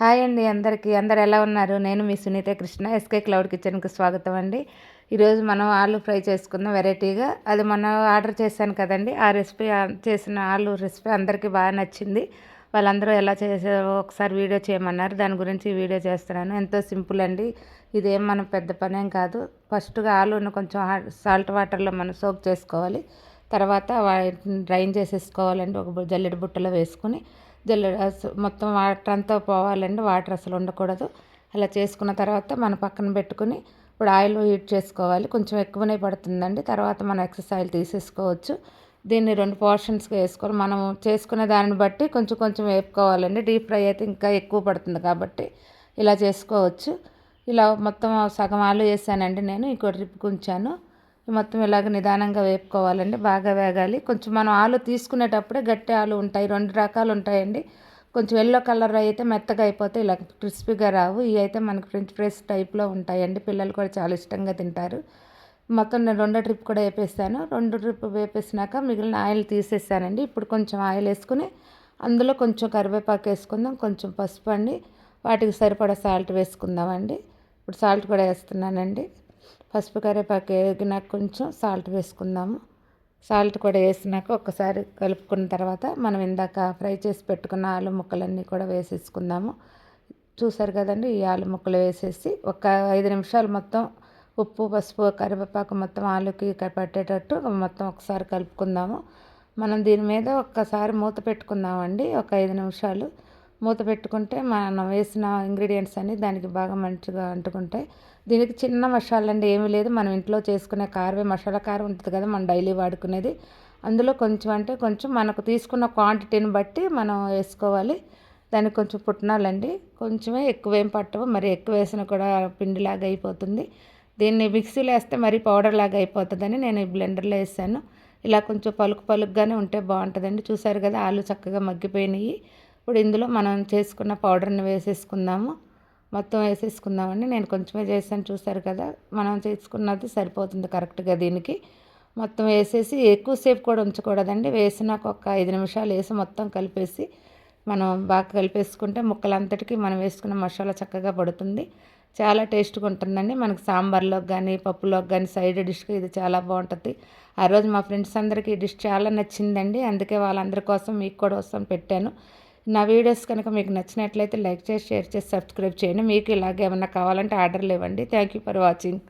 Hi అండి అందరికీ. అందరు ఎలా ఉన్నారు? నేను మీ సునీత కృష్ణ. ఎస్కే క్లౌడ్ కిచెన్‌కి స్వాగతం అండి. ఈరోజు మనం ఆలు ఫ్రై చేసుకుందాం వెరైటీగా. అది మొన్న ఆర్డర్ చేశాను కదండీ! ఆ రెసిపీ చేసిన ఆలు రెసిపీ అందరికీ బాగా నచ్చింది. వాళ్ళందరూ ఎలా చేసారో ఒకసారి వీడియో చేయమన్నారు. దాని గురించి వీడియో చేస్తున్నాను. ఎంతో సింపుల్ అండి. ఇదేం మన పెద్ద పనేం కాదు. ఫస్ట్‌గా ఆలును కొంచెం సాల్ట్ వాటర్‌లో మనం సోక్ చేసుకోవాలి. తర్వాత వాటిని డ్రైన్ చేసేసుకోవాలండి. ఒక జల్లెడ బుట్టలో వేసుకొని మొత్తం వాటర్ అంతా పోవాలండి. వాటర్ అసలు ఉండకూడదు. అలా చేసుకున్న తర్వాత మనం పక్కన పెట్టుకుని ఇప్పుడు ఆయిల్ హీట్ చేసుకోవాలి. కొంచెం ఎక్కువనే పడుతుందండి. తర్వాత మనం ఎక్సెస్ ఆయిల్ తీసేసుకోవచ్చు. దీన్ని 2 పోర్షన్స్‌గా వేసుకోవాలి. మనం చేసుకునే దాన్ని బట్టి కొంచెం కొంచెం వేపుకోవాలండి. డీప్ ఫ్రై అయితే ఇంకా ఎక్కువ పడుతుంది కాబట్టి ఇలా చేసుకోవచ్చు. ఇలా మొత్తం సగం ఆలు వేసానండి నేను. ఇంకో ట్రిప్‌కి ఉంచాను. మొత్తం ఇలాగ నిదానంగా వేపుకోవాలండి. బాగా వేగాలి. కొంచెం మనం ఆలు తీసుకునేటప్పుడే గట్టి ఆలు ఉంటాయి. 2 రకాలు ఉంటాయండి. కొంచెం యెల్లో కలర్ అయితే మెత్తగా అయిపోతాయి. ఇలా క్రిస్పీగా రావు. ఇవి అయితే మనకి ఫ్రెంచ్ ఫ్రైస్ టైప్లో ఉంటాయండి. పిల్లలు కూడా చాలా ఇష్టంగా తింటారు. మొత్తం నేను రెండో ట్రిప్ కూడా వేపేసాను. 2 ట్రిప్ వేపేసినాక మిగిలిన ఆయిల్ తీసేసానండి. ఇప్పుడు కొంచెం ఆయిల్ వేసుకుని అందులో కొంచెం కరివేపాకు వేసుకుందాం. కొంచెం పసుపు అండి. వాటికి సరిపడా సాల్ట్ వేసుకుందామండి. ఇప్పుడు సాల్ట్ కూడా వేస్తున్నానండి. పసుపు కరివేపాకు వేగినాక కొంచెం సాల్ట్ వేసుకుందాము. సాల్ట్ కూడా వేసినాక ఒక్కసారి కలుపుకున్న తర్వాత మనం ఇందాక ఫ్రై చేసి పెట్టుకున్న ఆలు ముక్కలన్నీ కూడా వేసేసుకుందాము. చూసారు కదండి, ఈ ఆలు ముక్కలు వేసేసి ఒక 5 నిమిషాలు మొత్తం ఉప్పు పసుపు కరివేపాకు మొత్తం ఆలుకి పట్టేటట్టు మొత్తం ఒకసారి కలుపుకుందాము. మనం దీని మీద ఒక్కసారి మూత పెట్టుకుందామండి. ఒక 5 నిమిషాలు మూత పెట్టుకుంటే మనం వేసిన ఇంగ్రీడియంట్స్ అన్నీ దానికి బాగా మంచిగా అంటుకుంటాయి. దీనికి చిన్న మసాలా అండి ఏమీ లేదు. మనం ఇంట్లో చేసుకునే కారమే, మసాలా కారం ఉంటుంది కదా మనం డైలీ వాడుకునేది. అందులో కొంచెం అంటే కొంచెం మనకు తీసుకున్న క్వాంటిటీని బట్టి మనం వేసుకోవాలి. దానికి కొంచెం పుట్నాలండి, కొంచెమే, ఎక్కువేం పట్టవు. మరి ఎక్కువ వేసినా కూడా పిండిలాగా అయిపోతుంది. దీన్ని మిక్సీలో వేస్తే మరీ పౌడర్ లాగా అయిపోతుందని నేను ఈ బ్లెండర్లో వేసాను. ఇలా కొంచెం పలుకు పలుకుగానే ఉంటే బాగుంటుందండి. చూసారు కదా, ఆలు చక్కగా మగ్గిపోయినాయి. ఇప్పుడు ఇందులో మనం చేసుకున్న పౌడర్ని వేసేసుకుందాము. మొత్తం వేసేసుకుందామండి. నేను కొంచెమే చేశాను, చూసారు కదా. మనం చేసుకున్నది సరిపోతుంది కరెక్ట్గా దీనికి. మొత్తం వేసేసి ఎక్కువసేపు కూడా ఉంచకూడదండి. వేసినాక ఒక 5 నిమిషాలు వేసి మొత్తం కలిపేసి మనం బాగా కలిపేసుకుంటే ముక్కలంతటికీ మనం వేసుకున్న మసాలా చక్కగా పడుతుంది. చాలా టేస్ట్గా ఉంటుందండి. మనకి సాంబార్లోకి కానీ పప్పులోకి కానీ సైడ్ డిష్గా ఇది చాలా బాగుంటుంది. ఆ రోజు మా ఫ్రెండ్స్ అందరికీ ఈ డిష్ చాలా నచ్చిందండి. అందుకే వాళ్ళందరి కోసం మీకు కూడా వస్తాను పెట్టాను. నా వీడియోస్ కనుక మీకు నచ్చినట్లయితే లైక్ చేసి షేర్ చేసి సబ్స్క్రైబ్ చేయండి. మీకు ఇలాగే ఏమన్నా కావాలంటే ఆర్డర్లు ఇవ్వండి. Thank you for watching.